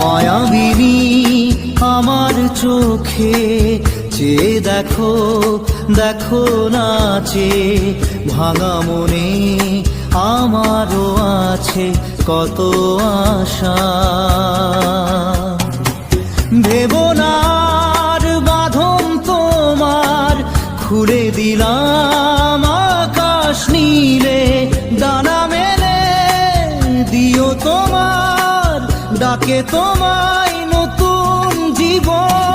মায়াবিনী আমার চোখে চেয়ে দেখো, দেখো নাচে ভাঙা মনে আমারও আছে কত আশা। ভেবনার বাঁধন তোমার খুলে দিলাম আকাশ নীলে, ডানা মেলে দিও তোমার ডাকে তোমায় নতুন জীবন।